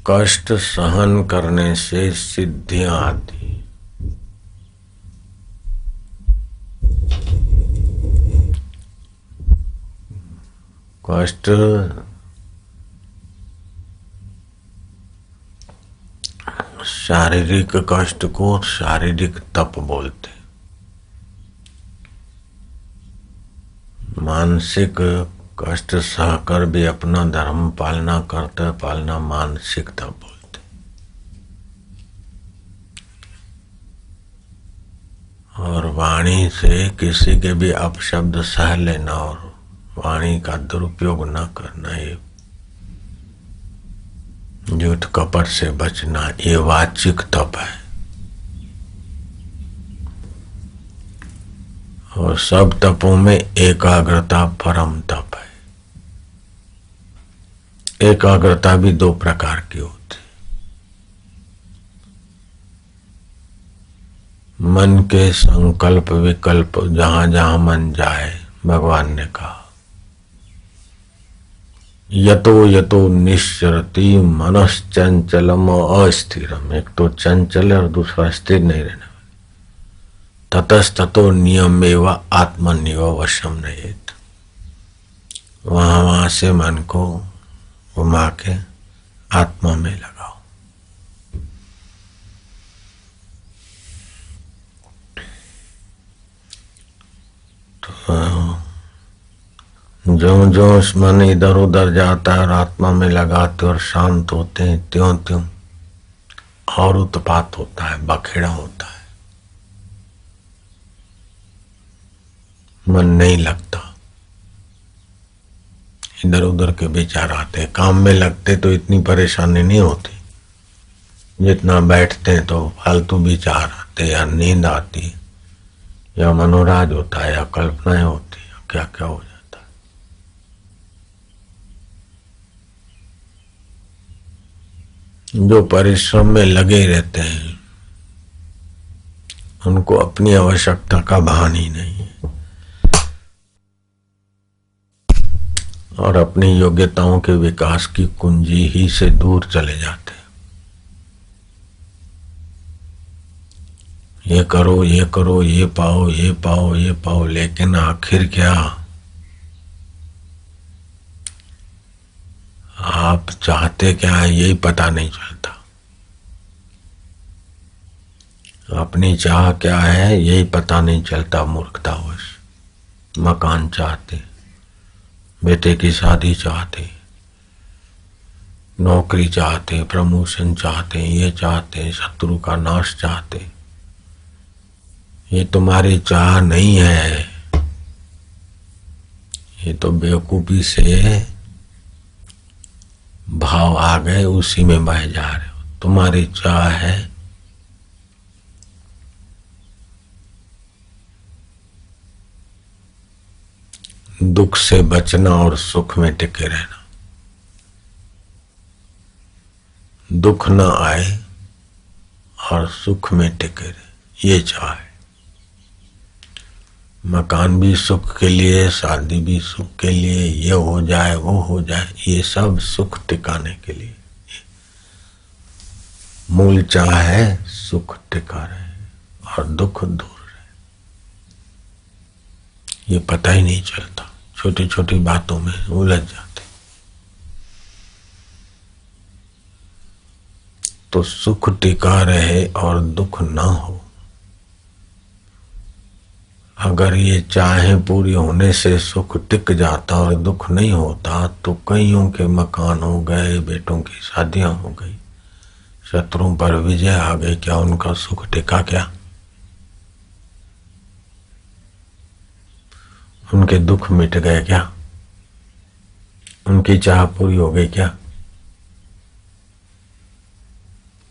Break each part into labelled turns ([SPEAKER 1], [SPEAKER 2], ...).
[SPEAKER 1] कष्ट सहन करने से सिद्धियां आती। कष्ट शारीरिक कष्ट को शारीरिक तप बोलते। मानसिक कष्ट सहकर भी अपना धर्म पालना मानसिक तप बोलते। और वाणी से किसी के भी अपशब्द सह लेना और वाणी का दुरुपयोग न करना, ये झूठ कपट से बचना, ये वाचिक तप है। और सब तपों में एकाग्रता परम तप है। एकाग्रता भी दो प्रकार की होती। मन के संकल्प विकल्प जहां जहां मन जाए, भगवान ने कहा यतो यतो निश्चरति मनश्चंचलम अस्थिरम। एक तो चंचल और दूसरा स्थिर नहीं रहना। ततस्ततो नियमेव आत्मनिव वशम नयेत। वहां से मन को घुमा के आत्मा में लगाओ। तो जो जो मन इधर उधर जाता है और आत्मा में लगाते और शांत होते हैं, त्यों त्यों और उत्पात होता है, बखेड़ा होता है, मन नहीं लगता। इधर उधर के विचार आते। काम में लगते तो इतनी परेशानी नहीं होती, जितना बैठते हैं तो फालतू विचार आते, या नींद आती, या मनोराज होता है, या कल्पनाएं होती, या क्या क्या हो जाता है। जो परिश्रम में लगे रहते हैं उनको अपनी आवश्यकता का भान ही नहीं है और अपनी योग्यताओं के विकास की कुंजी ही से दूर चले जाते हैं। ये करो, ये करो, ये पाओ, ये पाओ, ये पाओ, लेकिन आखिर क्या? आप चाहते क्या है यही पता नहीं चलता। अपनी चाह क्या है यही पता नहीं चलता। मूर्खतावश मकान चाहते, बेटे की शादी चाहते, नौकरी चाहते, प्रमोशन चाहते, ये चाहते, शत्रु का नाश चाहते। ये तुम्हारी चाह नहीं है, ये तो बेवकूफी से भाव आ गए, उसी में बह जा रहे हो। तुम्हारी चाह है दुख से बचना और सुख में टिके रहना। दुख न आए और सुख में टिके रहे, ये चाह है। मकान भी सुख के लिए, शादी भी सुख के लिए, ये हो जाए वो हो जाए, ये सब सुख टिकाने के लिए। मूल चाह है सुख टिका रहे और दुख दूर रहे। ये पता ही नहीं चलता, छोटी छोटी बातों में उलझ जाते। तो सुख टिका रहे और दुख ना हो। अगर ये चाहे पूरी होने से सुख टिक जाता और दुख नहीं होता तो कईयों के मकान हो गए, बेटों की शादियां हो गई, शत्रुओं पर विजय आ गई। क्या उनका सुख टिका? क्या उनके दुख मिट गए? क्या उनकी चाह पूरी हो गई? क्या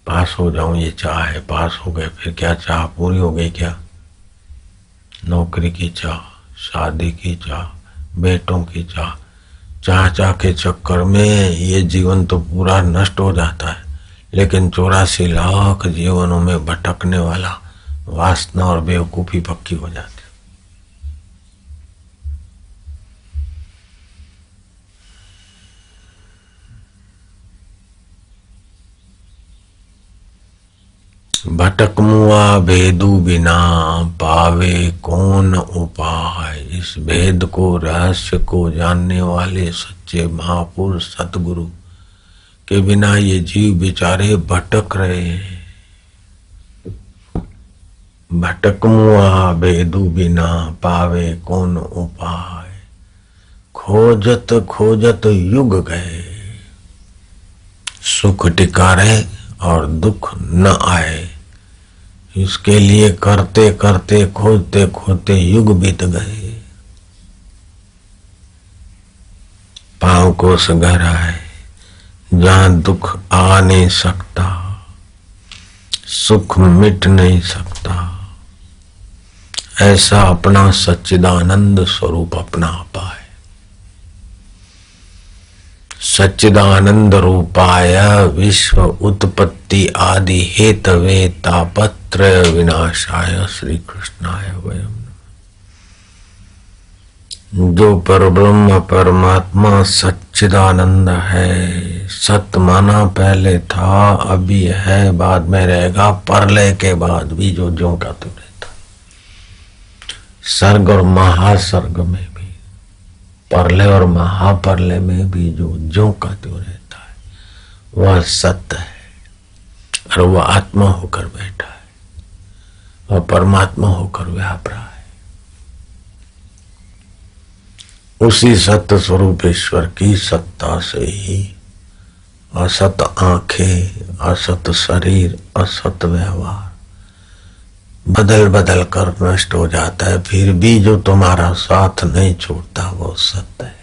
[SPEAKER 1] पास हो जाऊं ये चाह है, पास हो गए, फिर क्या चाह पूरी हो गई? क्या नौकरी की चाह, शादी की चाह, बेटों की चाह, चाह चाह के चक्कर में ये जीवन तो पूरा नष्ट हो जाता है। लेकिन 84 लाख जीवनों में भटकने वाला वासना और बेवकूफी पक्की हो जाती। भटक मुआ भेदु बिना पावे कौन उपाय। इस भेद को, रहस्य को जानने वाले सच्चे महापुरुष सतगुरु के बिना ये जीव बेचारे भटक रहे हैं। भटक मुआ भेदु बिना पावे कौन उपाय। खोजत खोजत युग गए, सुख टिका रहे और दुख न आए। इसके लिए करते करते खोजते खोजते युग बीत गए। पांव को घर आए जहां दुख आ नहीं सकता, सुख मिट नहीं सकता। ऐसा अपना सच्चिदानंद स्वरूप अपना पाए। सच्चिदानंद रूपाय विश्व उत्पत्ति आदि हेतवे तापत्रय विनाशाय श्री कृष्णाय वयम्। जो परब्रह्म परमात्मा सच्चिदानंद है, सत माना पहले था, अभी है, बाद में रहेगा, परलय के बाद भी जो ज्यों का त्यों रहता। सर्ग और महासर्ग में भी, परलय और महापरलय में भी जो ज्यों का त्यों रहता है, वह सत्य है और वह आत्मा होकर बैठा है और परमात्मा होकर व्याप रहा है। उसी सत्य स्वरूप ईश्वर की सत्ता से ही असत आंखें, असत शरीर, असत व्यवहार बदल बदल कर नष्ट हो जाता है। फिर भी जो तुम्हारा साथ नहीं छोड़ता वो सत्य है।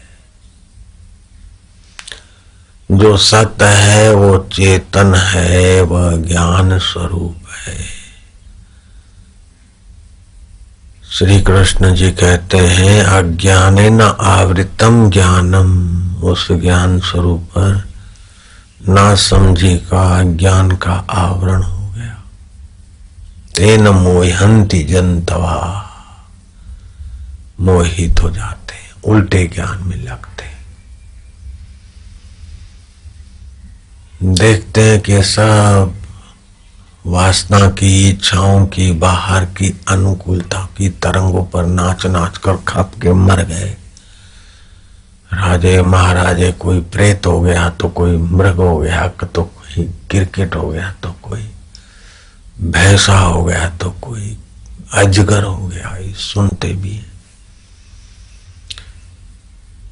[SPEAKER 1] जो सत्य है वो चेतन है, वह ज्ञान स्वरूप है। श्री कृष्ण जी कहते हैं अज्ञानेन आवृतम ज्ञानम। उस ज्ञान स्वरूप पर ना समझी का अज्ञान का आवरण हो गया। तेन मोहंति जन्तवा, मोहित हो जाते हैं, उल्टे ज्ञान में लगते हैं। देखते हैं कि सब वासना की, इच्छाओं की, बाहर की अनुकूलता की तरंगों पर नाच नाच कर खप के मर गए। राजे महाराजे, कोई प्रेत हो गया तो कोई मृग हो गया, तो कोई क्रिकेट हो गया, तो कोई भैंसा हो गया, तो कोई अजगर हो गया। ये सुनते भी हैं।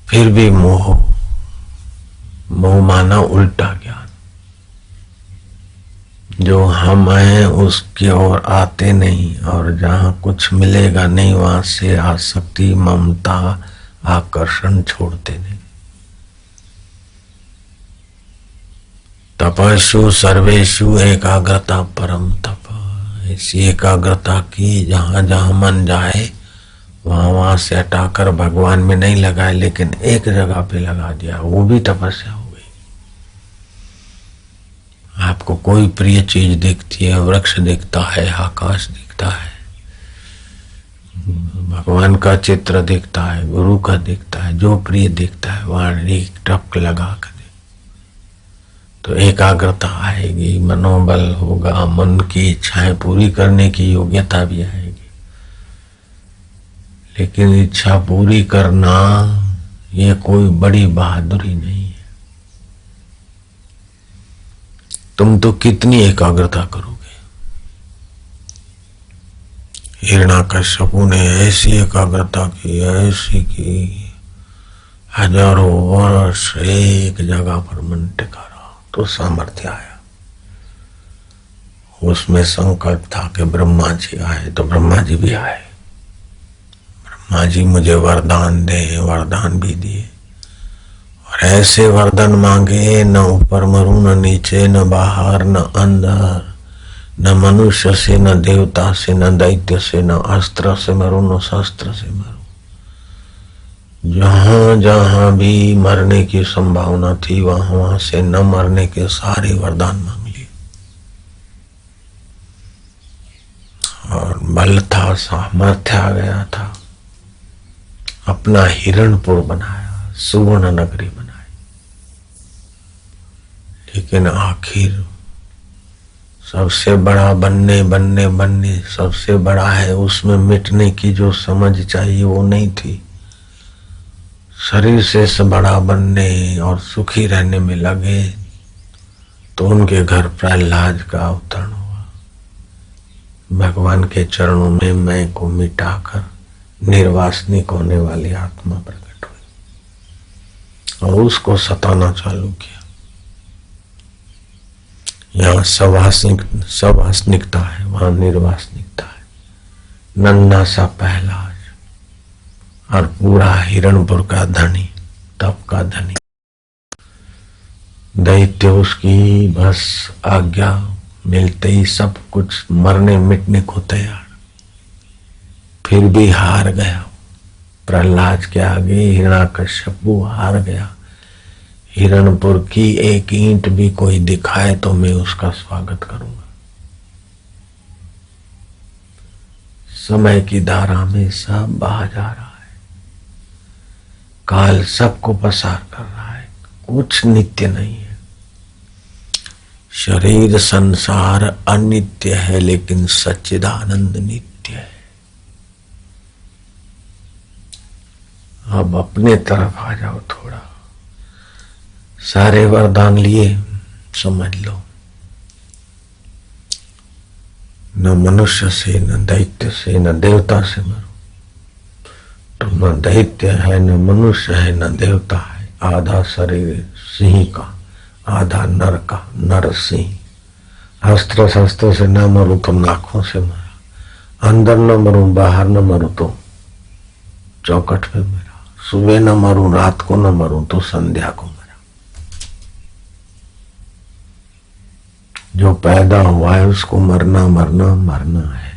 [SPEAKER 1] फिर भी मोह, मोह माना उल्टा ज्ञान। जो हम हैं उसकी ओर आते नहीं, और जहां कुछ मिलेगा नहीं वहां से आसक्ति, ममता, आकर्षण छोड़ते नहीं। तपस्ु सर्वेषु एकाग्रता परम तप। ऐसी एकाग्रता की जहां जहां मन जाए वहां वहां से हटाकर भगवान में नहीं लगाए, लेकिन एक जगह पे लगा दिया, वो भी तपस्या हो गई। आपको कोई प्रिय चीज दिखती है, वृक्ष दिखता है, आकाश दिखता है, भगवान का चित्र दिखता है, गुरु का दिखता है, जो प्रिय दिखता है वहां एक टक लगा कर तो एकाग्रता आएगी, मनोबल होगा, मन की इच्छाएं पूरी करने की योग्यता भी आएगी। लेकिन इच्छा पूरी करना ये कोई बड़ी बहादुरी नहीं है। तुम तो कितनी एकाग्रता करोगे। हिरण्याकश्यपु ने ऐसी एकाग्रता की, ऐसी की, हजारों वर्ष एक जगह पर मन टिका रहा तो सामर्थ्य आया। उसमें संकल्प था कि ब्रह्मा जी आए तो ब्रह्मा जी भी आए। ब्रह्मा जी मुझे वरदान दे, वरदान भी दिए। और ऐसे वरदान मांगे, न ऊपर मरूं, न नीचे, न बाहर, न अंदर, न मनुष्य से, न देवता से, न दैत्य से, न अस्त्र से मरूं, न शस्त्र से मरूं। जहां जहां भी मरने की संभावना थी वहां वहां से न मरने के सारे वरदान मांग लिए। और बल था, सामर्थ्य आ गया था। अपना हिरणपुर बनाया, सुवर्ण नगरी बनाई। लेकिन आखिर सबसे बड़ा बनने बनने बनने सबसे बड़ा है, उसमें मिटने की जो समझ चाहिए वो नहीं थी। शरीर से बड़ा बनने और सुखी रहने में लगे तो उनके घर प्रहलाद का अवतरण हुआ। भगवान के चरणों में मैं को मिटाकर निर्वासनिक होने वाली आत्मा प्रकट हुई और उसको सताना चालू किया। यहाँ सवासनिकता है, वहां निर्वासनिकता है। नन्ना सा प्रहलाद और पूरा हिरणपुर का धनी, तप का धनी दैत्य उसकी बस आज्ञा मिलते ही सब कुछ मरने मिटने को तैयार, फिर भी हार गया। प्रहलाद के आगे हिरण्याकश्यपु हार गया। हिरणपुर की एक ईंट भी कोई दिखाए तो मैं उसका स्वागत करूंगा। समय की धारा में सब बहा जा रहा है, काल सबको पसार कर रहा है, कुछ नित्य नहीं है। शरीर संसार अनित्य है लेकिन सच्चिदानंद नित्य है। अब अपने तरफ आ जाओ थोड़ा, सारे वरदान लिए समझ लो। न मनुष्य से, न दैत्य से, न देवता से मरो। तो न दैत्य है, न मनुष्य है, न देवता है। आधा शरीर सिंह का, आधा नर का, नर सिंह। अस्त्र शस्त्र से न मरूं तो नाखों से मरा, अंदर न मरूं बाहर न मरूं तो चौकट पे मरा, सुबह न मरूं रात को न मरूं तो संध्या को मरा। जो पैदा हुआ है उसको मरना मरना मरना है।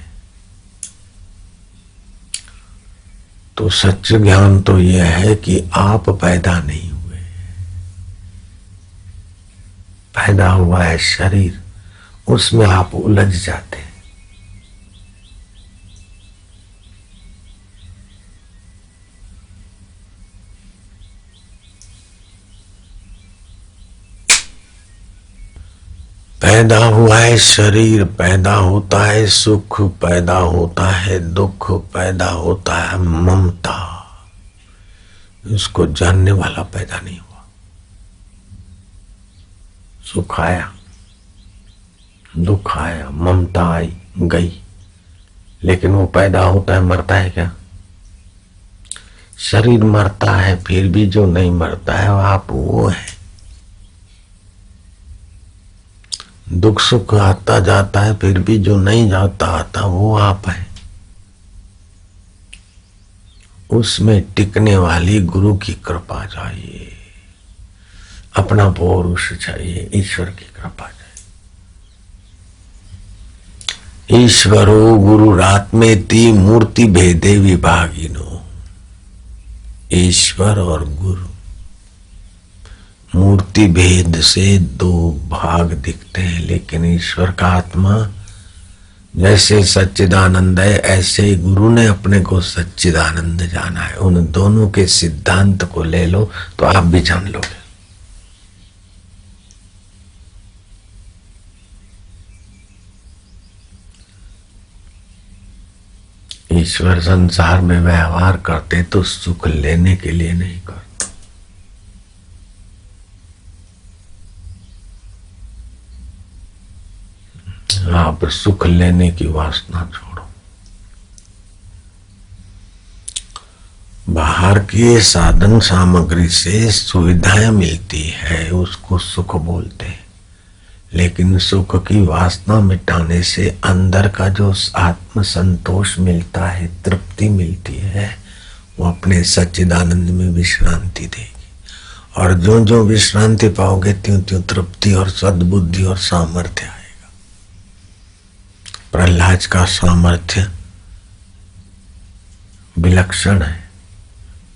[SPEAKER 1] तो सच्च ज्ञान तो यह है कि आप पैदा नहीं हुए, पैदा हुआ है शरीर, उसमें आप उलझ जाते हैं। पैदा हुआ है शरीर, पैदा होता है सुख, पैदा होता है दुख, पैदा होता है ममता। इसको जानने वाला पैदा नहीं हुआ। सुख आया, दुख आया, ममता आई गई, लेकिन वो पैदा होता है, मरता है क्या? शरीर मरता है, फिर भी जो नहीं मरता है आप वो है। दुख सुख आता जाता है, फिर भी जो नहीं जाता आता वो आप है। उसमें टिकने वाली गुरु की कृपा चाहिए, अपना पौरुष चाहिए, ईश्वर की कृपा चाहिए। ईश्वरो गुरुरात्मेति मूर्ति भेदे विभागिनो। ईश्वर और गुरु मूर्ति भेद से दो भाग दिखते हैं, लेकिन ईश्वर का आत्मा जैसे सच्चिदानंद है, ऐसे ही गुरु ने अपने को सच्चिदानंद जाना है। उन दोनों के सिद्धांत को ले लो तो आप भी जान लोगे। ईश्वर संसार में व्यवहार करते तो सुख लेने के लिए नहीं करते। आप सुख लेने की वासना छोड़ो। बाहर की साधन सामग्री से सुविधाएं मिलती है, उसको सुख बोलते हैं, लेकिन सुख की वासना मिटाने से अंदर का जो आत्म संतोष मिलता है, तृप्ति मिलती है, वो अपने सच्चिदानंद में विश्रांति देगी। और जो जो विश्रांति पाओगे त्यों त्यों तृप्ति और सद्बुद्धि और सामर्थ्य आएगा। प्रहलाद का सामर्थ्य विलक्षण है।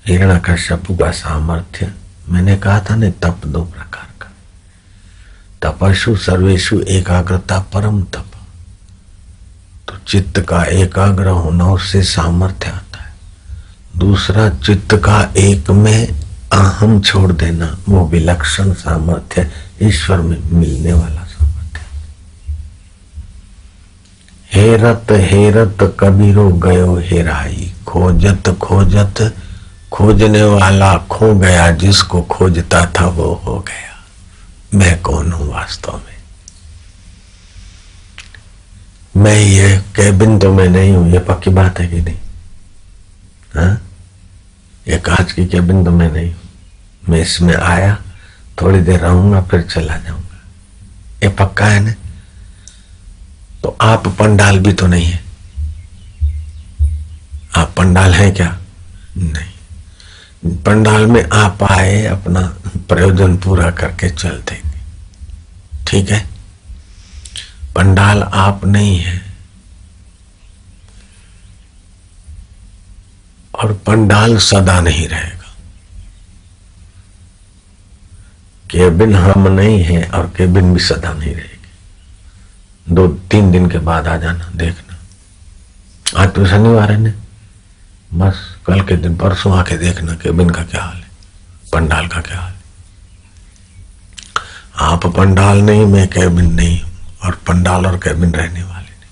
[SPEAKER 1] हिरण्याकश्यपु का सामर्थ्य, मैंने कहा था न, तप दो प्रकार का। तपस्ु सर्वेषु एकाग्रता परम तप। तो चित्त का एकाग्र होना, उससे सामर्थ्य आता है। दूसरा, चित्त का एक में अहम छोड़ देना, वो विलक्षण सामर्थ्य ईश्वर में मिलने वाला सामर्थ्य। हेरत हेरत कबीरो गयो हेराई, खोजत खोजत खोजने वाला खो गया, जिसको खोजता था वो हो गया। मैं कौन हूं वास्तव में? मैं ये कैबिन तो मैं नहीं हूं, ये पक्की बात है कि नहीं? हाँ, ये कांच की कैबिन तो मैं नहीं हूं। मैं इसमें आया, थोड़ी देर रहूंगा, फिर चला जाऊंगा, ये पक्का है ना? तो आप पंडाल भी तो नहीं है। आप पंडाल हैं क्या? नहीं। पंडाल में आप आए, अपना प्रयोजन पूरा करके चल देंगे, ठीक है? पंडाल आप नहीं है, और पंडाल सदा नहीं रहेगा। केबिन हम नहीं है, और केबिन भी सदा नहीं रहेगी। 2-3 दिन के बाद आ जाना, देखना। आज तो शनिवार है ना, बस कल के दिन परसों आके देखना केबिन का क्या हाल है, पंडाल का क्या हाल है। आप पंडाल नहीं, मैं केबिन नहीं हूं, और पंडाल और केबिन रहने वाले नहीं।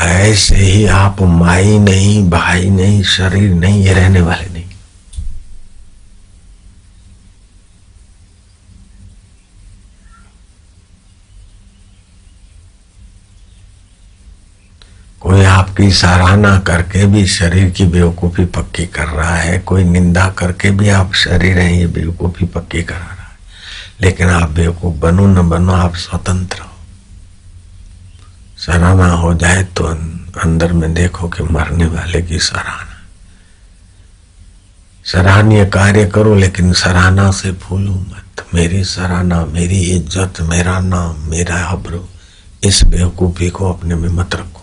[SPEAKER 1] ऐसे ही आप माई नहीं, भाई नहीं, शरीर नहीं, ये रहने वाले नहीं। कोई आपकी सराहना करके भी शरीर की बेवकूफी पक्की कर रहा है, कोई निंदा करके भी आप शरीर हैं ये बेवकूफी पक्की करा रहा है। लेकिन आप बेवकूफ बनो न बनो, आप स्वतंत्र हो। सराहना हो जाए तो अंदर में देखो कि मरने वाले की सराहना। सराहनीय कार्य करो, लेकिन सराहना से भूलो मत। मेरी सराहना, मेरी इज्जत, मेरा नाम, मेरा आबरू, इस बेवकूफी को अपने में मत रखो।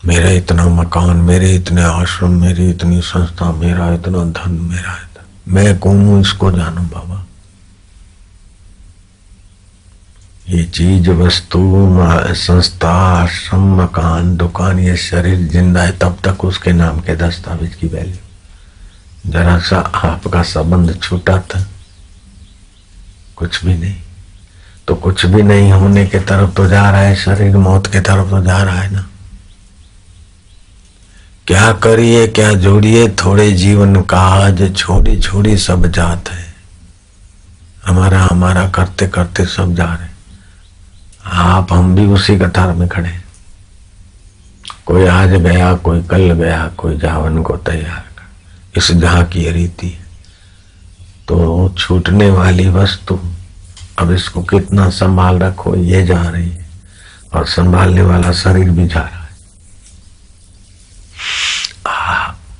[SPEAKER 1] मेरा इतना मकान, मेरे इतने आश्रम, मेरी इतनी संस्था, मेरा इतना धन, मेरा इतना, मैं कौन हूं इसको जानो बाबा। ये चीज, वस्तु, संस्था, आश्रम, मकान, दुकान, ये शरीर जिंदा है तब तक उसके नाम के दस्तावेज की वैल्यू। जरा सा आपका संबंध छूटा था, कुछ भी नहीं। तो कुछ भी नहीं होने के तरफ तो जा रहा है शरीर, मौत के तरफ तो जा रहा है ना। क्या करिए क्या जोड़िए, थोड़े जीवन काज, छोड़ी छोड़ी सब जात है। हमारा हमारा करते करते सब जा रहे। आप हम भी उसी कतार में खड़े। कोई आज गया, कोई कल गया, कोई जावन को तैयार कर। इस जहां की रीति है। तो छूटने वाली वस्तु, अब इसको कितना संभाल रखो, ये जा रही है, और संभालने वाला शरीर भी जा रहा है।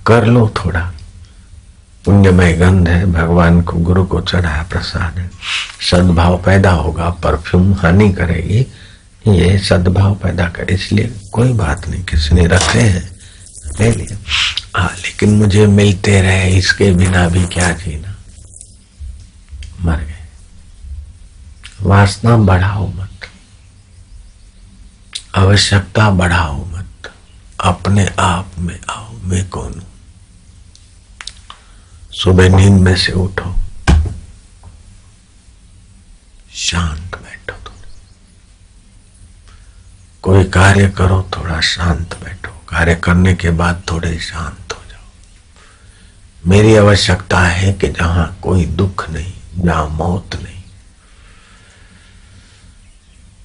[SPEAKER 1] कर लो थोड़ा, पुण्यमय गंध है, भगवान को, गुरु को चढ़ाया प्रसाद है, सद्भाव पैदा होगा। परफ्यूम हानि करेगी, ये सद्भाव पैदा करे, इसलिए कोई बात नहीं, किसी ने रखे हैं ले लिया। लेकिन मुझे मिलते रहे, इसके बिना भी क्या जीना। मर गए। वासना बढ़ाओ मत, आवश्यकता बढ़ाओ मत, अपने आप में आओ। मैं कौन हूं? सुबह नींद में से उठो, शांत बैठो। कोई कार्य करो, थोड़ा शांत बैठो। कार्य करने के बाद थोड़े शांत हो जाओ। मेरी आवश्यकता है कि जहां कोई दुख नहीं, जहां मौत नहीं,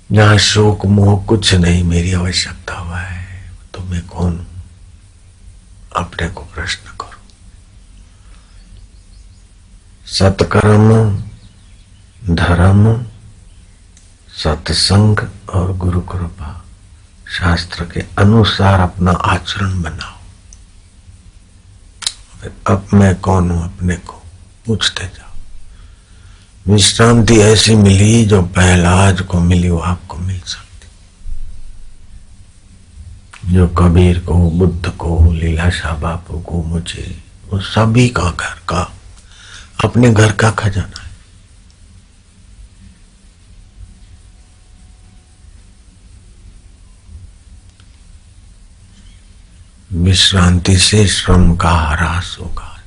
[SPEAKER 1] जहां शोक मोह कुछ नहीं, मेरी आवश्यकता हुआ है। तो मैं कौन हूं? अपने को प्रश्न करो। सत्कर्म, धर्म, सत्संग और गुरु कृपा, शास्त्र के अनुसार अपना आचरण बनाओ। अब मैं कौन हूं, अपने को पूछते जाओ। विश्रांति ऐसी मिली जो पहलाज को मिली, वो आपको मिल सकती। जो कबीर को, बुद्ध को, लीलाशाह बापू को, मुझे, वो सभी का घर का, अपने घर का खजाना है। विश्रांति से श्रम का ह्रास होगा,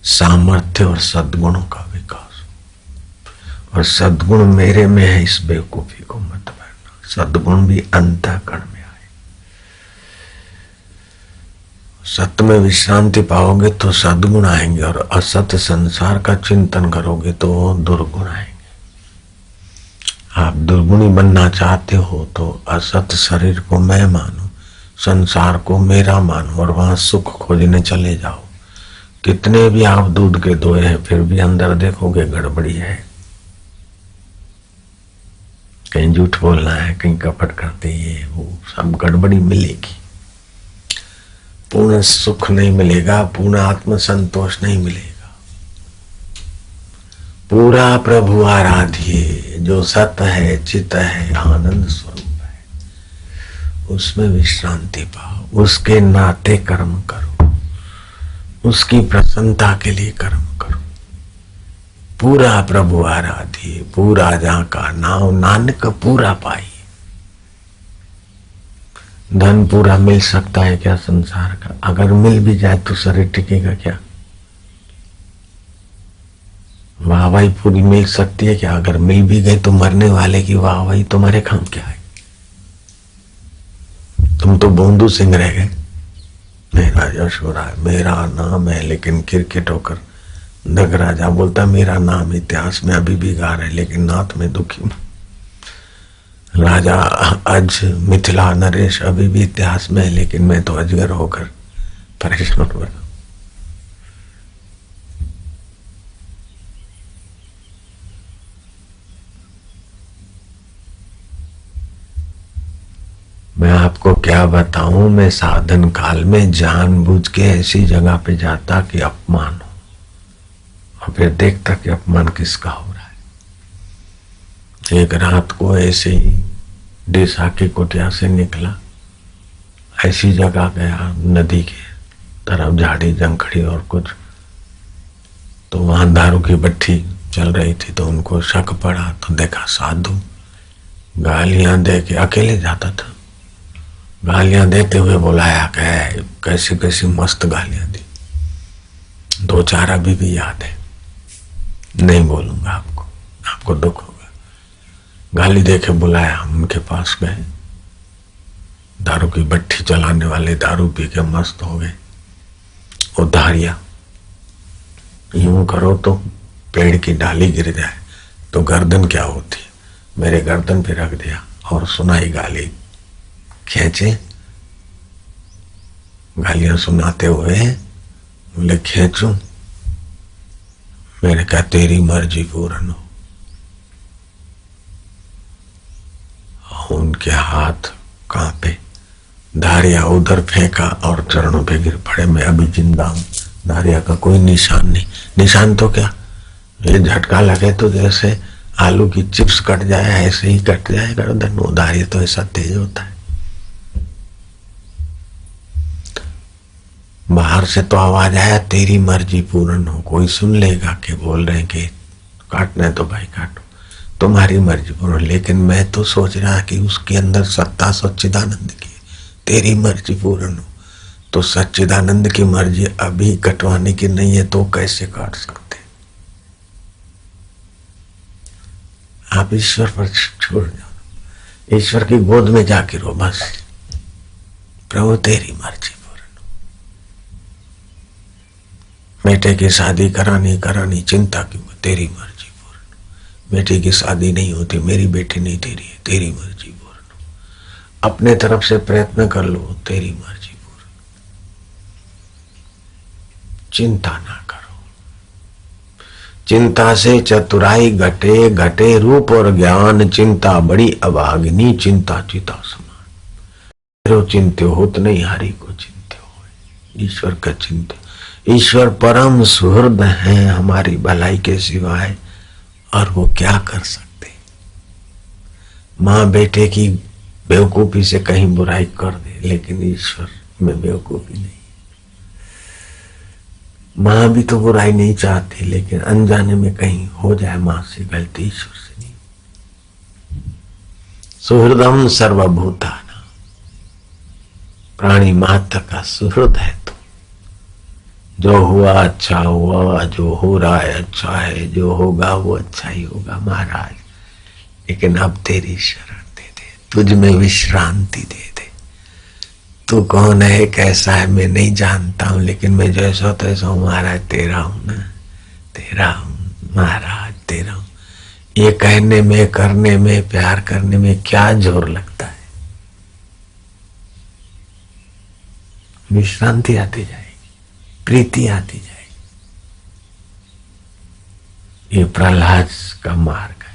[SPEAKER 1] सामर्थ्य और सद्गुणों का विकास, और सद्गुण मेरे में है, इस बेवकूफी को मत भरना। सद्गुण भी अंतःकरण में आए। सत्य में विश्रांति पाओगे तो सद्गुण आएंगे, और असत संसार का चिंतन करोगे तो दुर्गुण आएंगे। आप दुर्गुणी बनना चाहते हो तो असत शरीर को मैं मानो, संसार को मेरा मानो, और वहां सुख खोजने चले जाओ। कितने भी आप दूध के दोए हैं, फिर भी अंदर देखोगे गड़बड़ी है। कहीं झूठ बोलना है, कहीं कपट करते, ये वो सब गड़बड़ी मिलेगी। पूर्ण सुख नहीं मिलेगा, पूर्ण आत्म संतोष नहीं मिलेगा। पूरा प्रभु आराध्य जो सत्य है, चित है, आनंद स्वरूप है, उसमें विश्रांति पाओ। उसके नाते कर्म करो, उसकी प्रसन्नता के लिए कर्म करो। पूरा प्रभु आराध्य, पूरा जहां का नाव नानक पूरा पाई। धन पूरा मिल सकता है क्या संसार का? अगर मिल भी जाए तो शरीर टिकेगा क्या? वाहवाही पूरी मिल सकती है क्या? अगर मिल भी गई तो मरने वाले की वाहवाही तुम्हारे काम क्या है? तुम तो बोंदू सिंह रह गए। मेरा यश हो रहा है, मेरा नाम है, लेकिन क्रिकेट होकर नग राजा बोलता मेरा नाम इतिहास में अभी भी गा रहे, लेकिन नाथ में दुखी। राजा अज मिथिला नरेश अभी भी इतिहास में है, लेकिन मैं तो अजगर होकर परेशान हो रहा। मैं आपको क्या बताऊं, मैं साधन काल में जानबूझ के ऐसी जगह पे जाता कि अपमान हो, और फिर देखता कि अपमान किसका हो रहा है। एक रात को ऐसे ही डेसा की कुटिया से निकला, ऐसी जगह गया नदी के तरफ, झाड़ी जंखड़ी और कुछ, तो वहां दारू की भट्टी चल रही थी। तो उनको शक पड़ा, तो देखा साधु गालियां दे के, अकेले जाता था, गालियां देते हुए बुलाया। कैसी कैसी मस्त गालियां दी, दो चार अभी भी याद है, नहीं बोलूंगा आपको, आपको दुख होगा। गाली देके बुलाया, हम उनके पास गए। दारू की भट्टी चलाने वाले दारू पी के मस्त हो गए। वो धारिया यूं करो तो पेड़ की डाली गिर जाए तो गर्दन क्या होती है, मेरे गर्दन पे रख दिया और सुनाई गाली। खींचे, गालियां सुनाते हुए बोले खींचू। मैंने कहा तेरी मर्जी पूर्ण हो। उनके हाथ कांपे, धारिया उधर फेंका और चरणों पे गिर पड़े। मैं अभी जिंदा हूं, धारिया का कोई निशान नहीं। निशान तो क्या, ये झटका लगे तो जैसे आलू की चिप्स कट जाए ऐसे ही कट जाए गर्दन। वो धारिया तो ऐसा तेज होता है। बाहर से तो आवाज आया तेरी मर्जी पूर्ण हो। कोई सुन लेगा कि बोल रहे हैं कि काटना है तो भाई काटो, तुम्हारी मर्जी पूर्ण। लेकिन मैं तो सोच रहा कि उसके अंदर सत्ता सच्चिदानंद की, तेरी मर्जी पूर्ण हो। तो सच्चिदानंद की मर्जी अभी कटवाने की नहीं है तो कैसे काट सकते? आप ईश्वर पर छोड़ जाओ, ईश्वर की गोद में जाके रो बस, प्रभु तेरी मर्जी। बेटे की शादी करानी चिंता क्यों, तेरी मर्जी पूर्ण। बेटे की शादी नहीं होती, मेरी बेटी नहीं तेरी है, तेरी मर्जी पूर्ण। अपने तरफ से प्रयत्न कर लो, तेरी मर्जी पूर्ण। चिंता ना करो। चिंता से चतुराई घटे, घटे रूप और ज्ञान। चिंता बड़ी अभागिनी, चिंता चिता समान। चिंत्य होत नहीं, हरि को चिंत्य हो। ईश्वर का चिंत्य, ईश्वर परम सुहृद है हमारी भलाई के सिवाय, और वो क्या कर सकते? माँ बेटे की बेवकूफी से कहीं बुराई कर दे, लेकिन ईश्वर में बेवकूफी नहीं। माँ भी तो बुराई नहीं चाहती, लेकिन अनजाने में कहीं हो जाए माँ से गलती, ईश्वर से नहीं। सुहृदम सर्वभूतानां, प्राणी मात्र का सुहृद है। जो हुआ अच्छा हुआ, जो हो रहा है अच्छा है, जो होगा वो अच्छा ही होगा महाराज। लेकिन अब तेरी शरण दे दे, तुझ में विश्रांति दे दे। तू कौन है, कैसा है, मैं नहीं जानता हूं, लेकिन मैं जैसा तैसा हूं महाराज, तेरा हूं ना, तेरा हूं महाराज, तेरा हूं। ये कहने में, करने में, प्यार करने में क्या जोर लगता है। विश्रांति आती जाएगी, प्रीति आती जाएगी। ये प्रहलाद का मार्ग है।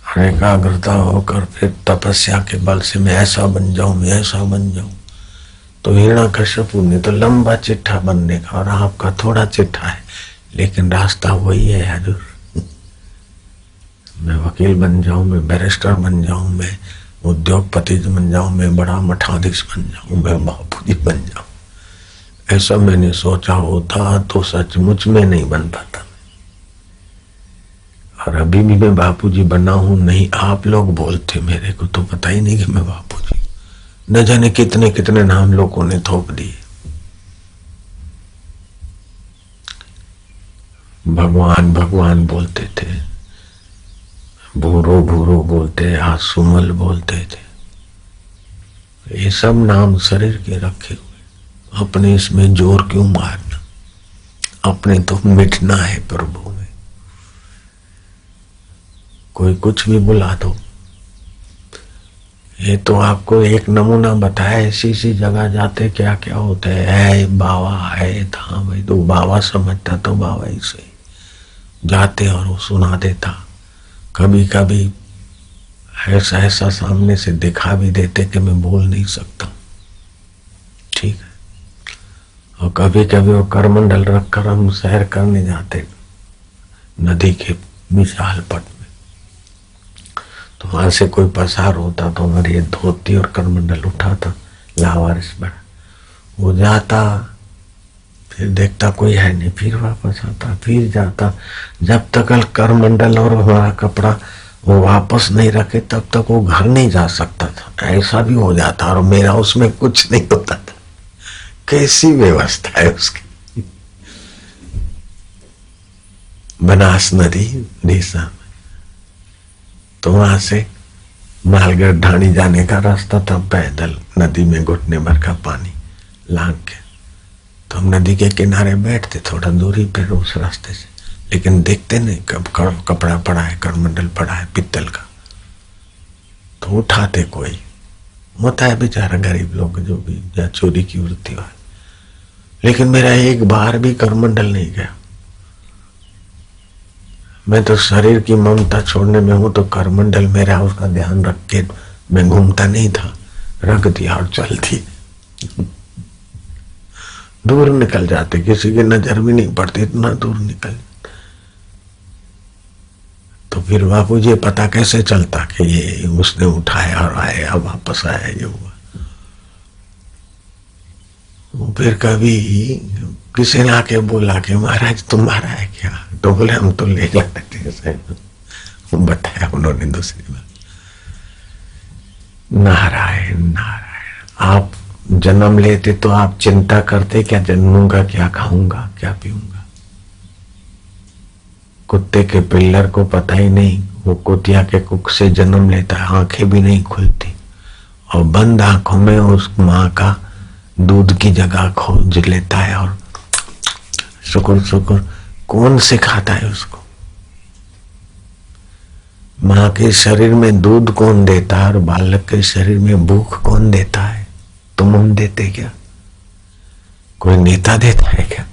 [SPEAKER 1] और एकाग्रता होकर फिर तपस्या के बल से मैं ऐसा बन जाऊं, मैं ऐसा बन जाऊं। तो हिरण्यकश्यपु ने तो लंबा चिट्ठा बनने का, और आपका थोड़ा चिट्ठा है, लेकिन रास्ता वही है हजूर। मैं वकील बन जाऊं, मैं बैरिस्टर बन जाऊं, मैं उद्योगपति बन जाऊं, मैं बड़ा मठाधीश बन जाऊं, मैं बापूजी बन जाऊं। ऐसा मैंने सोचा होता तो सचमुच में नहीं बन पाता। और अभी भी मैं बापूजी बना हूं नहीं, आप लोग बोलते, मेरे को तो पता ही नहीं कि मैं बापूजी। न जाने कितने कितने नाम लोगों ने थोप दिए। भगवान भगवान बोलते थे, भूरो भूरो बोलते, आसुमल बोलते थे। ये सब नाम शरीर के रखे हुए, अपने इसमें जोर क्यों मारना। अपने तो मिटना है प्रभु में। कोई कुछ भी बुला दो। ये तो आपको एक नमूना बताया, ऐसी सी जगह जाते क्या क्या होता है बाबा है था भाई, तो बाबा समझता तो बाबा ही से जाते और वो सुना देता। कभी कभी ऐसा ऐसा सामने से दिखा भी देते कि मैं बोल नहीं सकता, ठीक है। और कभी कभी वो करमंडल रखकर हम सैर करने जाते नदी के विशाल पट में, तो वहां से कोई पसार होता तो हमारी ये धोती और करमंडल उठाता, लावारिस बड़ा, वो जाता, फिर देखता कोई है नहीं, फिर वापस आता, फिर जाता। जब तक करमंडल और हमारा कपड़ा वो वापस नहीं रखे तब तक वो घर नहीं जा सकता था। ऐसा भी हो जाता, और मेरा उसमें कुछ नहीं होता था। कैसी व्यवस्था है उसकी। बनास नदी उड़ीसा में, तो वहां से मालगढ़ ढाणी जाने का रास्ता था, पैदल नदी में घुटने भर का पानी लांग के। तो हम नदी के किनारे बैठते थोड़ा दूरी पर उस रास्ते से, लेकिन देखते नहीं कब कपड़ा पड़ा है, करमंडल पड़ा है पित्तल का, तो उठाते। कोई होता है बेचारा गरीब लोग जो भी, या चोरी की वृत्ति वाले। लेकिन मेरा एक बार भी करमंडल नहीं गया। मैं तो शरीर की ममता छोड़ने में हूं, तो करमंडल मेरा उसका ध्यान रख के मैं घूमता नहीं था, रख दिया और चल दी। दूर निकल जाते, किसी की नजर भी नहीं पड़ती, इतना दूर निकल। तो फिर बापूजी पता कैसे चलता कि ये उसने उठाया और आया, वापस आया, ये हुआ। फिर कभी किसी ने आके बोला कि महाराज तुम्हारा है क्या, तो बोले हम तो ले जाते थे। बताया उन्होंने दूसरी बात। नारायण नारायण। आप जन्म लेते तो आप चिंता करते क्या, जन्मूंगा क्या, खाऊंगा क्या, पीऊंगा। कुत्ते के पिल्लर को पता ही नहीं, वो कुतिया के कुक से जन्म लेता है, आंखें भी नहीं खुलती, और बंद आंखों में उस माँ का दूध की जगह खोज लेता है, और शुक्र शुक्र। कौन सिखाता है उसको। माँ के शरीर में दूध कौन देता है, और बालक के शरीर में भूख कौन देता है। तुम हम देते क्या, कोई नेता देता है क्या।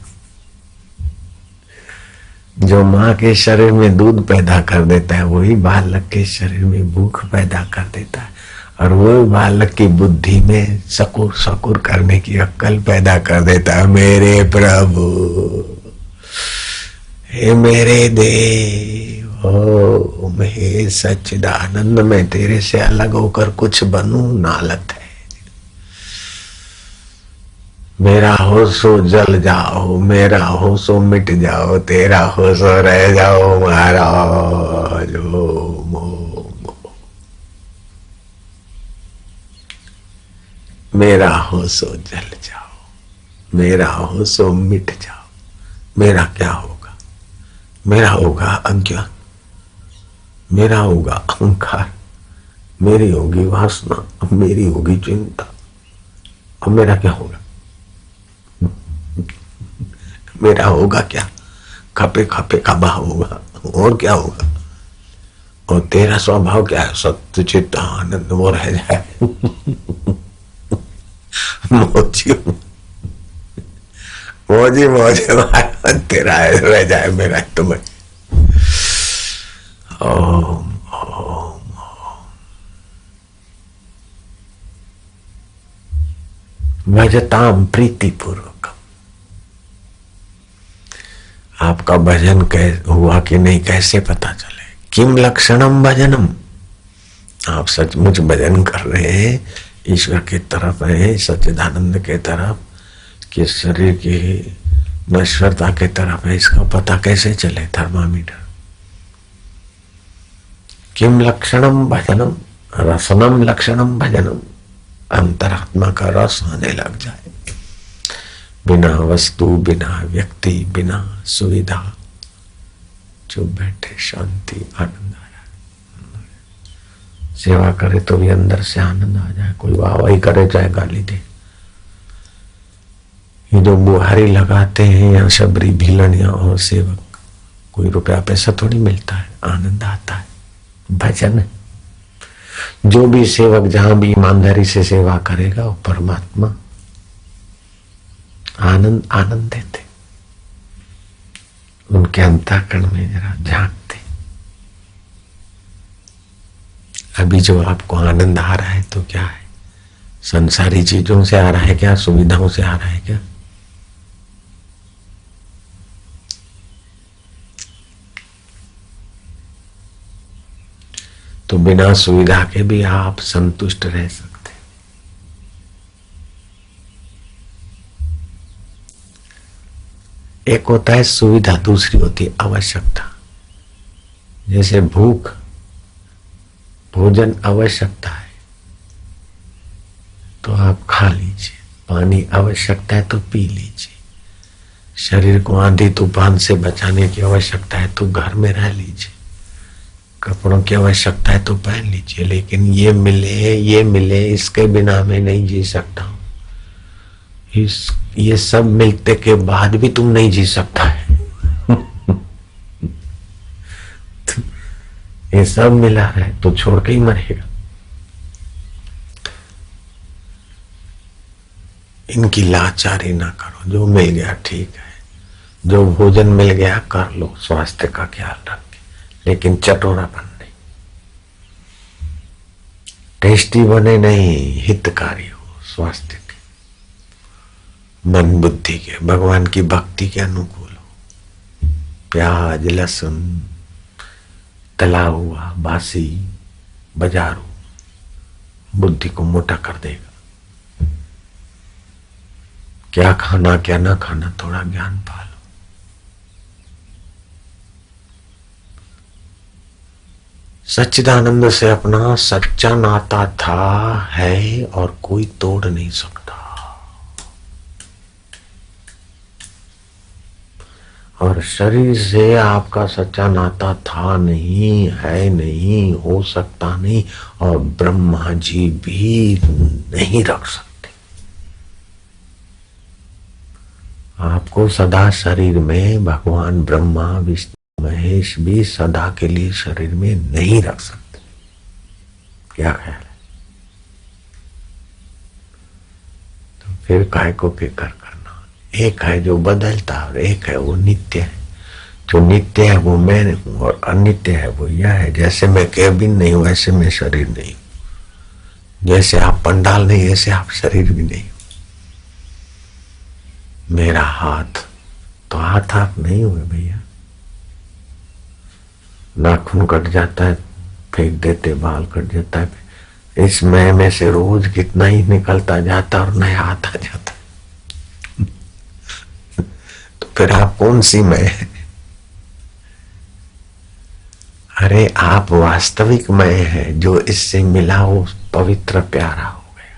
[SPEAKER 1] जो माँ के शरीर में दूध पैदा कर देता है, वही बालक के शरीर में भूख पैदा कर देता है, और वो बालक की बुद्धि में सकुर सकुर करने की अक्ल पैदा कर देता है। मेरे प्रभु, हे मेरे देव, ओम हे सच्चिदानंद, मैं तेरे से अलग होकर कुछ बनूं नालत है। मेरा हो सो जल जाओ, मेरा हो सो मिट जाओ, तेरा हो सो रह जाओ महाराज। मेरा हो सो जल जाओ, मेरा हो सो मिट जाओ। मेरा क्या होगा? मेरा होगा अज्ञान, मेरा होगा अहंकार, मेरी होगी वासना, मेरी होगी चिंता। अब मेरा क्या होगा? मेरा होगा क्या? खपे खपे का भाव होगा, और क्या होगा? और तेरा स्वभाव क्या है? सत्य चित्त आनंद, वो रह जाए। मोची मोजी मोजे तेरा रह जाए, मेरा तुम्हें। ओम ओम। भजताम प्रीति पूर्वक। आपका भजन हुआ कि नहीं कैसे पता चले? किम लक्षणम भजनम। आप सचमुच भजन कर रहे हैं, ईश्वर की तरफ है, सच्चिदानंद के तरफ, कि शरीर की नश्वरता के तरफ है, इसका पता कैसे चले? थर्मामीटर। किम लक्षणम भजनम, रसनम लक्षणम भजनम। अंतरात्मा का रस आने लग जाए, बिना वस्तु, बिना व्यक्ति, बिना सुविधा, चुप बैठे, शांति, आनंद आ जाए। सेवा करे तो भी अंदर से आनंद आ जाए। कोई वाहवाही करे चाहे गाली दे। ये जो बुहारी लगाते हैं या शबरी भिलनिया और सेवक, कोई रुपया पैसा थोड़ी मिलता है, आनंद आता है। भजन है। जो भी सेवक जहां भी ईमानदारी से सेवा करेगा वो परमात्मा आनंद आनंद देते, उनके अंतःकरण में जरा झांकते। अभी जो आपको आनंद आ रहा है तो क्या है? संसारी चीजों से आ रहा है क्या? सुविधाओं से आ रहा है क्या? तो बिना सुविधा के भी आप संतुष्ट रह सकते। एक होता है सुविधा, दूसरी होती है आवश्यकता। जैसे भूख, भोजन आवश्यकता है तो आप खा लीजिए, पानी आवश्यकता है तो पी लीजिए, शरीर को आंधी तूफान से बचाने की आवश्यकता है तो घर में रह लीजिए, कपड़ों की आवश्यकता है तो पहन लीजिए। लेकिन ये मिले इसके बिना मैं नहीं जी सकता हूं। ये सब मिलते के बाद भी तुम नहीं जी सकता है। ये सब मिला है तो छोड़ के ही मरेगा। इनकी लाचारी ना करो। जो मिल गया ठीक है, जो भोजन मिल गया कर लो, स्वास्थ्य का ख्याल रख के, लेकिन चटोरापन नहीं। टेस्टी बने नहीं, हितकारी हो, स्वास्थ्य के, मन बुद्धि के, भगवान की भक्ति के अनुकूल हो। प्याज, लहसुन, तला हुआ, बासी, बाजारू बुद्धि को मोटा कर देगा। क्या खाना क्या ना खाना, थोड़ा ज्ञान पालो। सच्चिदानंद से अपना सच्चा नाता था, है और कोई तोड़ नहीं सकता। और शरीर से आपका सच्चा नाता था नहीं, है नहीं, हो सकता नहीं, और ब्रह्मा जी भी नहीं रख सकते। आपको सदा शरीर में भगवान ब्रह्मा विष्णु महेश भी सदा के लिए शरीर में नहीं रख सकते। क्या ख्याल है? तो फिर काय को फिक्र करना। एक है जो बदलता और एक है वो नित्य है। जो नित्य है वो मैं हूं और अनित्य है वो यह है। जैसे मैं केबिन नहीं हूं ऐसे मैं शरीर नहीं हूं। जैसे आप पंडाल नहीं ऐसे आप शरीर भी नहीं। मेरा हाथ तो हाथ आप नहीं हुए भैया। नाखून कट जाता है फेंक देते, बाल कट जाता है, इस मैं में से रोज कितना ही निकलता जाता और नया आता जाता। तो फिर आप कौन सी मैं? अरे आप वास्तविक मैं है, जो इससे मिला वो पवित्र प्यारा हो गया।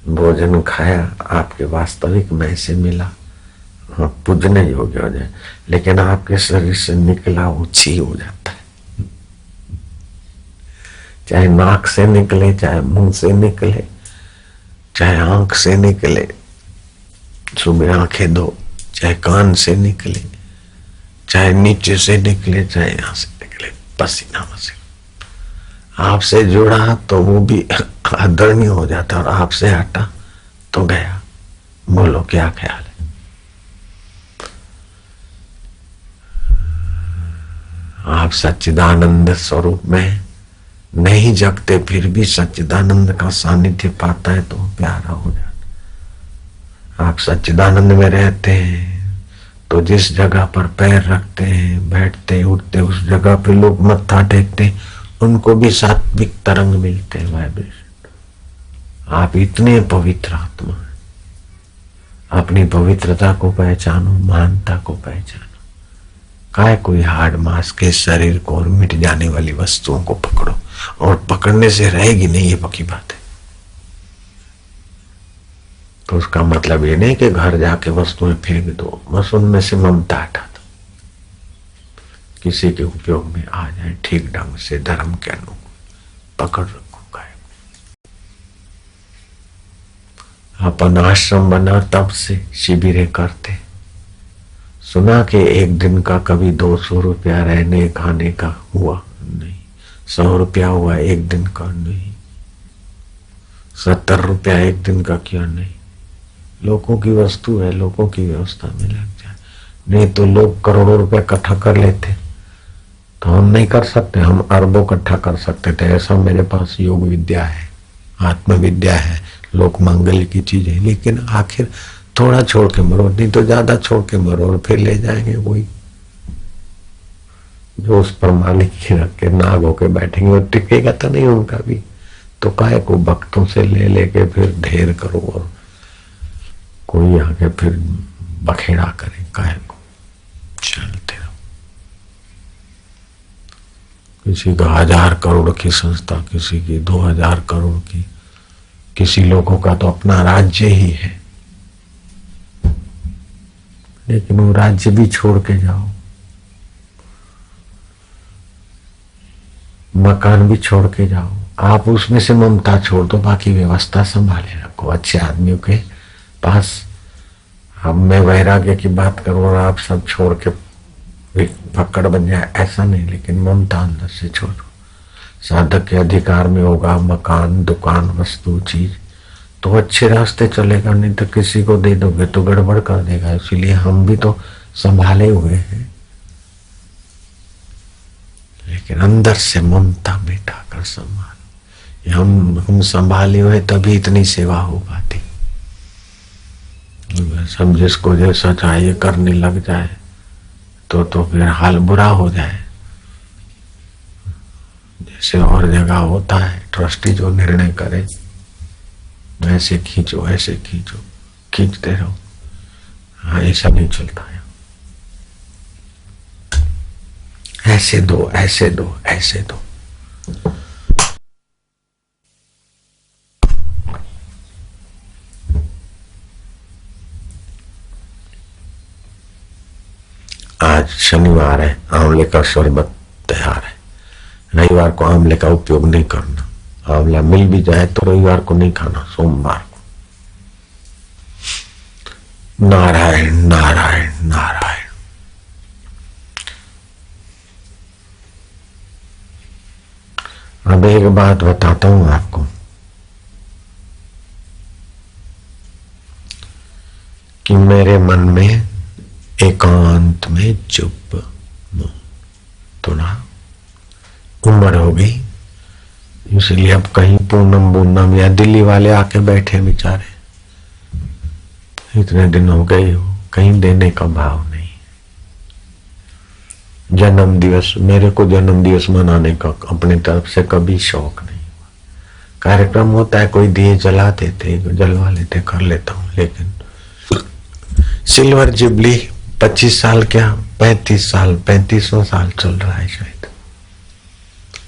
[SPEAKER 1] भोजन खाया, आपके वास्तविक मैं से मिला, हाँ, पूजने योग्य हो जाए, लेकिन आपके शरीर से निकला वो छी हो जाता है। चाहे नाक से निकले, चाहे मुंह से निकले, चाहे आंख से निकले, सुबह आंखें धो, चाहे कान से निकले, चाहे नीचे से निकले, चाहे यहां से निकले, पसीना पसीना आपसे जुड़ा तो वो भी आदरणीय हो जाता, और आपसे हटा तो गया। बोलो क्या ख्याल है? आप सच्चिदानंद स्वरूप में नहीं जगते, फिर भी सच्चिदानंद का सानिध्य पाता है तो प्यारा हो जाता। आप सच्चिदानंद में रहते हैं तो जिस जगह पर पैर रखते हैं, बैठते उठते, उस जगह पे लोग मत्था टेकते, उनको भी सात्विक तरंग मिलते हैं, वाइब्रेशन। आप इतने पवित्र आत्मा हैं, अपनी पवित्रता को पहचानो, महानता को पहचानो। काय कोई हार्ड मांस के शरीर को और मिट जाने वाली वस्तुओं को पकड़ो, और पकड़ने से रहेगी नहीं, ये पक्की बात है। तो उसका मतलब ये नहीं कि घर जाके वस्तुएं फेंक दो, बस उनमें से ममता हटा दो, किसी के उपयोग में आ जाए ठीक ढंग से, धर्म के अनुकूल पकड़ रखो। काय अपन आश्रम बना तब से शिविरें करते, सुना कि एक दिन का कभी 200 रुपया रहने खाने का हुआ नहीं, 100 रुपया हुआ एक दिन का नहीं, 70 रुपया एक दिन का क्या नहीं। लोगों की वस्तु है, लोगों की व्यवस्था में लग जाए, नहीं तो लोग करोड़ों रुपया इकट्ठा कर लेते, तो हम नहीं कर सकते, हम अरबों इकट्ठा कर सकते थे। ऐसा मेरे पास योग विद्या है, आत्मविद्या है, लोक मंगल की चीज है, लेकिन आखिर थोड़ा छोड़ के मरो, नहीं तो ज्यादा छोड़ के मरो, और फिर ले जाएंगे वही जो उस पर मालिक की रख के नाग होके बैठेंगे, और टिकेगा तो नहीं उनका भी। तो काय को भक्तों से ले लेके फिर ढेर करो, और कोई आके फिर बखेड़ा करे, काय को चलते रहो। किसी का 1000 करोड़ की संस्था, किसी की 2000 करोड़ की, किसी लोगों का तो अपना राज्य ही है, लेकिन वो राज्य भी छोड़ के जाओ, मकान भी छोड़ के जाओ, आप उसमें से ममता छोड़ दो, बाकी व्यवस्था संभाले रखो अच्छे आदमियों के पास। अब मैं वैराग्य की बात करूं और आप सब छोड़ के पकड़ बन जाए, ऐसा नहीं, लेकिन ममता अंदर से छोड़ो। साधक के अधिकार में होगा मकान, दुकान, वस्तु, चीज, तो अच्छे रास्ते चलेगा, नहीं तो किसी को दे दोगे तो गड़बड़ कर देगा। इसीलिए हम भी तो संभाले हुए हैं, लेकिन अंदर से ममता बैठा कर संभाल। हम संभाले हुए तभी इतनी सेवा हो पाती। सब जिसको जैसा चाहिए करने लग जाए तो फिर हाल बुरा हो जाए। जैसे और जगह होता है, ट्रस्टी जो निर्णय करे, ऐसे खींचो, ऐसे खींचो, खींचते रहो, हाँ ऐसा नहीं चलता है। ऐसे दो, ऐसे दो, ऐसे दो। आज शनिवार है, आंवले का शरबत तैयार है। रविवार को आंवले का उपयोग नहीं करना, आंवला मिल भी जाए तो रविवार को नहीं खाना, सोमवार को। नारायण नारायण नारायण। अब एक बात बताता हूं आपको, कि मेरे मन में एकांत में चुप, थोड़ा उम्र हो गई, इसलिए अब कहीं पूनम बूनम या दिल्ली वाले आके बैठे बेचारे, इतने दिन हो गए हो, कहीं देने का भाव नहीं। जन्म दिवस, मेरे को जन्म दिवस मनाने का अपनी तरफ से कभी शौक नहीं हुआ। कार्यक्रम होता है, कोई दिए जला देते, जलवा लेते, कर लेता हूं, लेकिन सिल्वर जुबली 25 साल क्या 35 साल, 35वां साल चल रहा है शायद।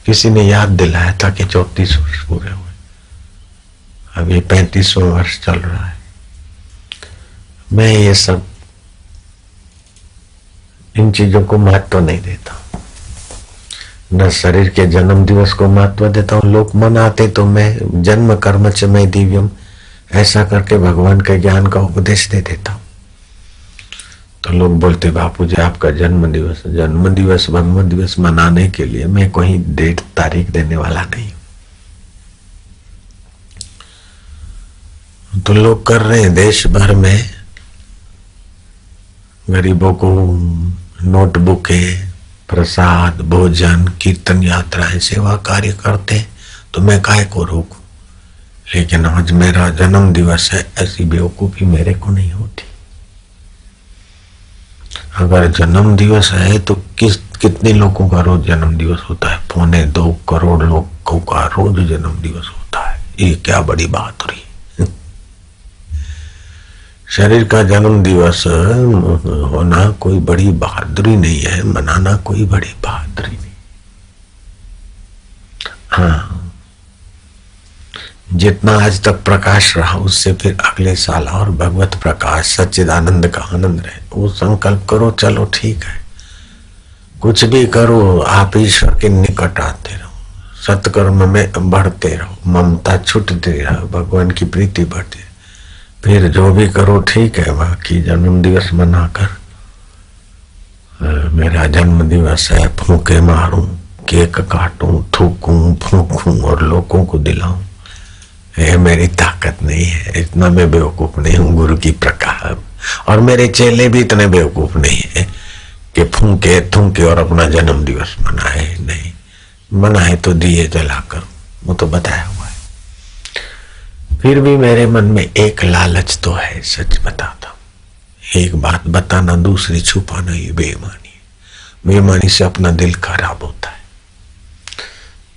[SPEAKER 1] किसी ने याद दिलाया था कि 34 वर्ष पूरे हुए। अभी 35वां वर्ष चल रहा है। मैं ये सब इन चीजों को महत्व नहीं देता, न शरीर के जन्म दिवस को महत्व देता हूँ। लोग मनाते तो मैं जन्म कर्म च मैं दिव्यम ऐसा करके भगवान के ज्ञान का उपदेश दे देता हूँ। तो लोग बोलते बापू जी आपका जन्म दिवस भगवान दिवस मनाने के लिए मैं कोई डेट तारीख देने वाला नहीं। तो लोग कर रहे हैं देश भर में, गरीबों को नोटबुकें, प्रसाद, भोजन, कीर्तन यात्राएं, सेवा कार्य करते, तो मैं काहे को रोकूं। लेकिन आज मेरा जन्म दिवस है, ऐसी बेवकूफी मेरे को नहीं होती। अगर जन्म दिवस है तो कितने लोगों का रोज जन्म दिवस होता है? 2.25 करोड़ लोगों का रोज जन्म दिवस होता है। ये क्या बड़ी बात हुई। शरीर का जन्म दिवस होना कोई बड़ी बहादुरी नहीं है, मनाना कोई बड़ी बहादुरी नहीं। हाँ, जितना आज तक प्रकाश रहा उससे फिर अगले साल और भगवत प्रकाश सच्चिदानंद का आनंद रहे, वो संकल्प करो। चलो ठीक है, कुछ भी करो, आप ईश्वर के निकट आते रहो, सत्कर्म में बढ़ते रहो, ममता छूटती रहो, भगवान की प्रीति बढ़ती। फिर जो भी करो ठीक है। बाकी जन्म दिवस मनाकर मेरा जन्म दिवस है, फूंके मारूं, केक काटूं, थूकूं, फूंकूं और लोगों को दिलाऊं, ये मेरी ताकत नहीं है। इतना मैं बेवकूफ नहीं हूँ। गुरु की प्रकाश और मेरे चेले भी इतने बेवकूफ नहीं है कि फूंके थूके और अपना जन्म दिवस मनाए। नहीं मनाए तो दिए जलाकर, वो तो बताया हुआ है। फिर भी मेरे मन में एक लालच तो है, सच बताता हूं। एक बात बताना, दूसरी छुपाना, ये बेईमानी है। बेईमानी से अपना दिल खराब होता है।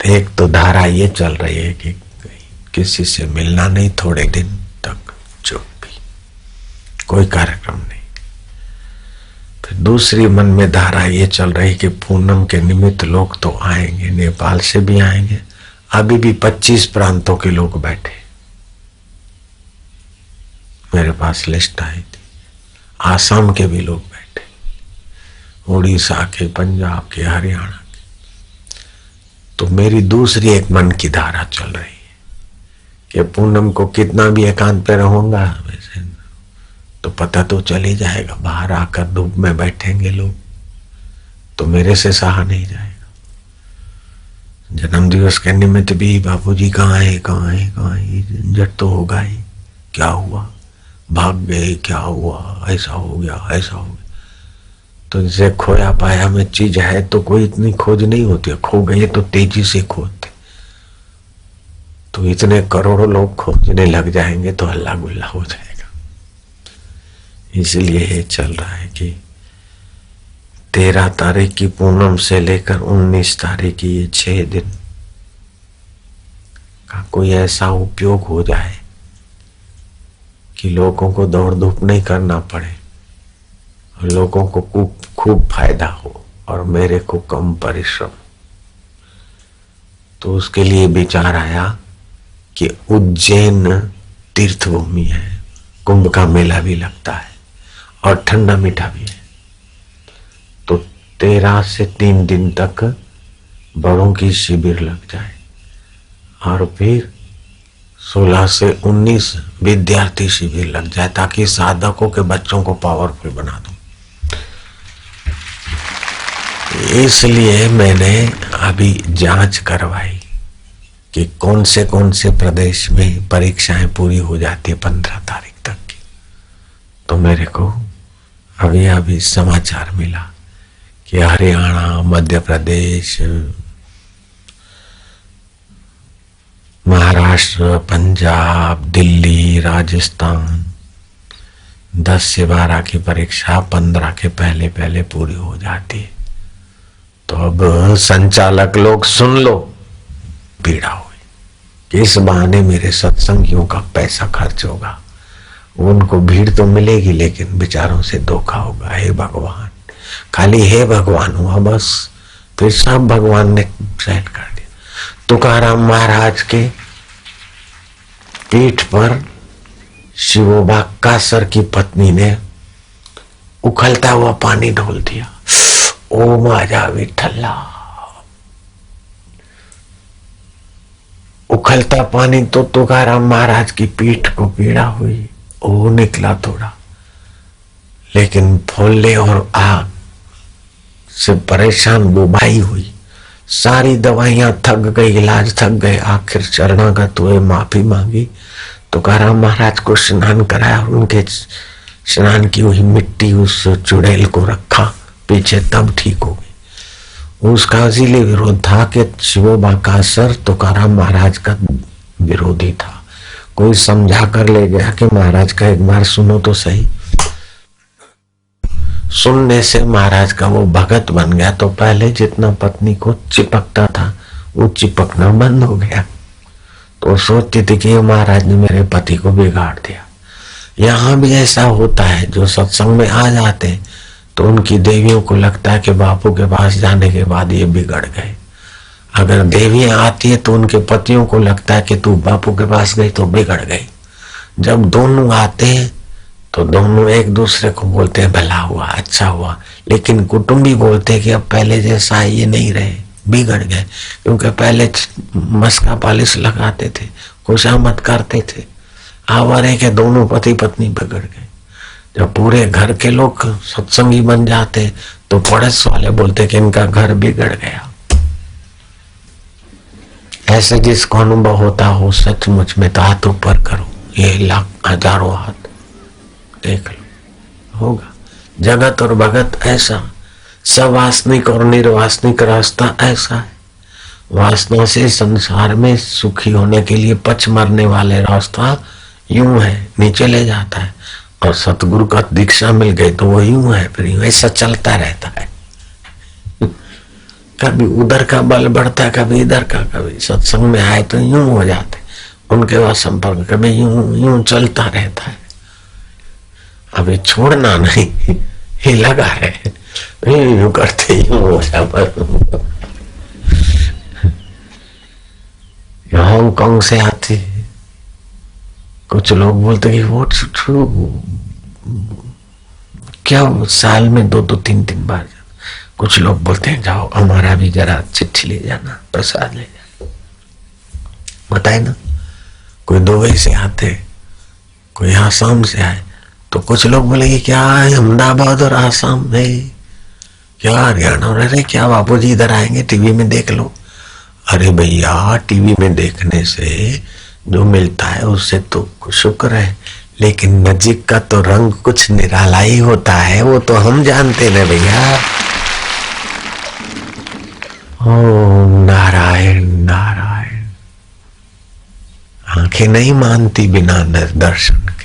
[SPEAKER 1] तो एक तो धारा ये चल रही है कि किसी से मिलना नहीं थोड़े दिन तक, चुप भी, कोई कार्यक्रम नहीं। फिर दूसरी मन में धारा ये चल रही कि पूनम के निमित्त लोग तो आएंगे, नेपाल से भी आएंगे। अभी भी 25 प्रांतों के लोग बैठे, मेरे पास लिस्ट आई थी। आसाम के भी लोग बैठे, उड़ीसा के, पंजाब के, हरियाणा के। तो मेरी दूसरी एक मन की धारा चल रही है कि पूनम को कितना भी एकांत पे रहूंगा वैसे तो पता तो चल ही जाएगा। बाहर आकर धूप में बैठेंगे लोग तो मेरे से सहा नहीं जाएगा। जन्म दिवस के निमित्त भी बापूजी कहाँ है, कहाँ है, कहाँ है, झंझट तो होगा ही। क्या हुआ, भाग गए, क्या हुआ, ऐसा हो गया, ऐसा हो गया। तो जैसे खोया पाया में चीज है तो कोई इतनी खोज नहीं होती है। खो गई तो तेजी से खोजते, तो इतने करोड़ों लोग खोजने लग जाएंगे तो हल्ला गुल्ला हो जाएगा। इसलिए ये चल रहा है कि 13 तारीख की पूनम से लेकर 19 तारीख की ये 6 दिन का कोई ऐसा उपयोग हो जाए कि लोगों को दौड़ धूप नहीं करना पड़े और लोगों को खूब फायदा हो और मेरे को कम परिश्रम। तो उसके लिए विचार आया कि उज्जैन तीर्थ भूमि है, कुंभ का मेला भी लगता है और ठंडा मीठा भी है। तो 13 से 3 दिन तक बड़ों की शिविर लग जाए और फिर 16 से 19 विद्यार्थी शिविर लग जाए ताकि साधकों के बच्चों को पावरफुल बना दूं। इसलिए मैंने अभी जांच करवाई कि कौन से प्रदेश में परीक्षाएं पूरी हो जाती है 15 तारीख तक की। तो मेरे को अभी समाचार मिला कि हरियाणा, मध्य प्रदेश, महाराष्ट्र, पंजाब, दिल्ली, राजस्थान 10 से 12 की परीक्षा 15 के पहले पूरी हो जाती है। तो अब संचालक लोग सुन लो, पीड़ा हुई कि इस बहाने मेरे सत्संगियों का पैसा खर्च होगा, उनको भीड़ तो मिलेगी लेकिन बेचारों से धोखा होगा। हे भगवान, खाली हे भगवान हुआ बस, फिर सब भगवान ने सेट कर दिया। तुकाराम महाराज के पीठ पर शिवोबा कासर की पत्नी ने उखलता हुआ पानी ढोल दिया। ओ माझा विठ्ठला। उखलता पानी तो तुकाराम महाराज की पीठ को पीड़ा हुई, ओ निकला थोड़ा, लेकिन फोले और आग से परेशान बुबाई हुई। सारी दवाइयां थक गई, इलाज थक गए, आखिर शरणागत हुए, माफी मांगी। तुकाराम महाराज को स्नान कराया और उनके स्नान की हुई मिट्टी उस चुड़ैल को रखा पीछे, तब ठीक हो गई। उसका इसीलिए विरोध था कि शिवोबा कासर तुकाराम महाराज का विरोधी था। कोई समझा कर ले गया कि महाराज का एक बार सुनो तो सही। सुनने से महाराज का वो भगत बन गया, तो पहले जितना पत्नी को चिपकता था वो चिपकना बंद हो गया। तो सोचती थी कि महाराज ने मेरे पति को बिगाड़ दिया। यहाँ भी ऐसा होता है, जो सत्संग में आ जाते तो उनकी देवियों को लगता है कि बापू के पास जाने के बाद ये बिगड़ गए। अगर देवियां आती है तो उनके पतियों को लगता है कि तू बापू के पास गई तो बिगड़ गई। जब दोनों आते हैं तो दोनों एक दूसरे को बोलते हैं भला हुआ, अच्छा हुआ, लेकिन कुटुंबी बोलते हैं कि अब पहले जैसा ये नहीं रहे, बिगड़ गए। क्योंकि पहले मस्का पालिश लगाते थे, खुशामद करते थे, आवारे के दोनों पति पत्नी बिगड़ गए। जब पूरे घर के लोग सत्संगी बन जाते तो पड़ोस वाले बोलते कि इनका घर बिगड़ गया। ऐसे जिसको अनुभव होता हो सचमुच में तो हाथ ऊपर करो, ये लाख हजारों हाथ देख लो, होगा। जगत और भगत ऐसा, सवासनिक और निर्वासनिक रास्ता ऐसा है। वासना से संसार में सुखी होने के लिए पच मरने वाले रास्ता यूं है, नीचे ले जाता है। और सतगुरु का दीक्षा मिल गई तो वो यूं है, फिर यूं ऐसा चलता रहता है। कभी उधर का बल बढ़ता है, कभी इधर का, कभी सत्संग में आए तो यूं हो जाते उनके बाद संपर्क, कभी यूं यूं चलता रहता है। अभी छोड़ना नहीं, ही लगा है, यूं करते यूं हो जाता। हांगकांग से आती, कुछ लोग बोलते कि वो क्या साल में 2-2 3-3 बार जाना। कुछ लोग बोलते हैं जाओ हमारा भी जरा चिट्ठी ले जाना, प्रसाद ले जाना, बताए ना। कोई दुबई से आते, कोई आसाम से आए, तो कुछ लोग बोलेंगे क्या अहमदाबाद और आसाम में, क्या हरियाणा, अरे क्या बापू जी इधर आएंगे टीवी में देख लो। अरे भैया, टीवी में देखने से जो मिलता है उससे तो शुक्र है, लेकिन नजीक का तो रंग कुछ निराला ही होता है, वो तो हम जानते ना भैया। ओम नारायण नारायण। आंखें नहीं मानती बिना दर्शन के,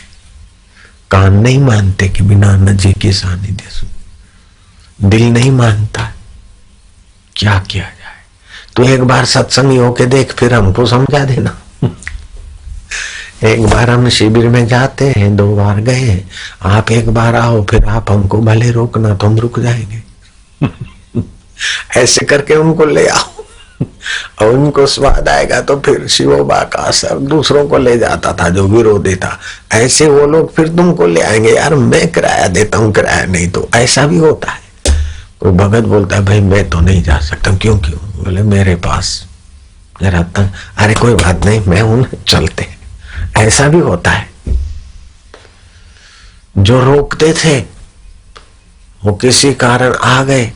[SPEAKER 1] कान नहीं मानते कि बिना नजीक के सानिध्य सुन, दिल नहीं मानता। क्या किया जाए? तो एक बार सत्संगी होके देख, फिर हमको समझा देना। एक बार हम शिविर में जाते हैं, 2 बार गए हैं, आप एक बार आओ, फिर आप हमको भले रोकना तो हम रुक जाएंगे। ऐसे करके उनको ले आओ और उनको स्वाद आएगा तो फिर शिवोबा का असर दूसरों को ले जाता था जो विरोधी था। ऐसे वो लोग फिर तुमको ले आएंगे, यार मैं किराया देता हूँ, किराया नहीं। तो ऐसा भी होता है। कोई भगत बोलता है भाई मैं तो नहीं जा सकता, क्यों? बोले मेरे पास जरा तक, अरे कोई बात नहीं, मैं हूं, चलते। ऐसा भी होता है। जो रोकते थे वो किसी कारण आ गए,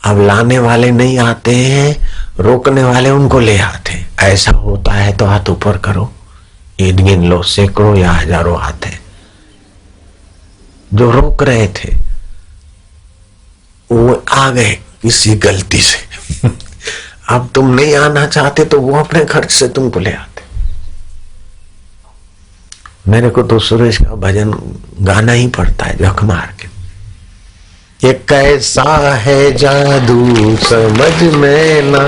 [SPEAKER 1] अब लाने वाले नहीं आते हैं, रोकने वाले उनको ले आते। ऐसा होता है तो हाथ ऊपर करो, ये गिन लो, सैकड़ों या हजारों हाथ है। जो रोक रहे थे वो आ गए किसी गलती से। अब तुम नहीं आना चाहते तो वो अपने खर्च से तुमको ले आते। मेरे को तो सुरेश का भजन गाना ही पड़ता है जख मार के। ये कैसा है जादू समझ में ना,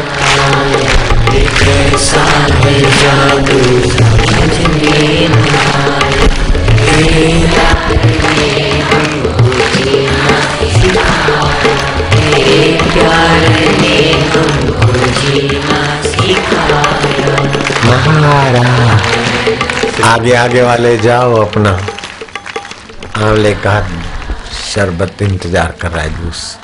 [SPEAKER 1] ये कैसा है जादू समझ में ना, आगे आगे वाले जाओ, अपना आंवले का शरबत इंतजार कर रहा है, जूस।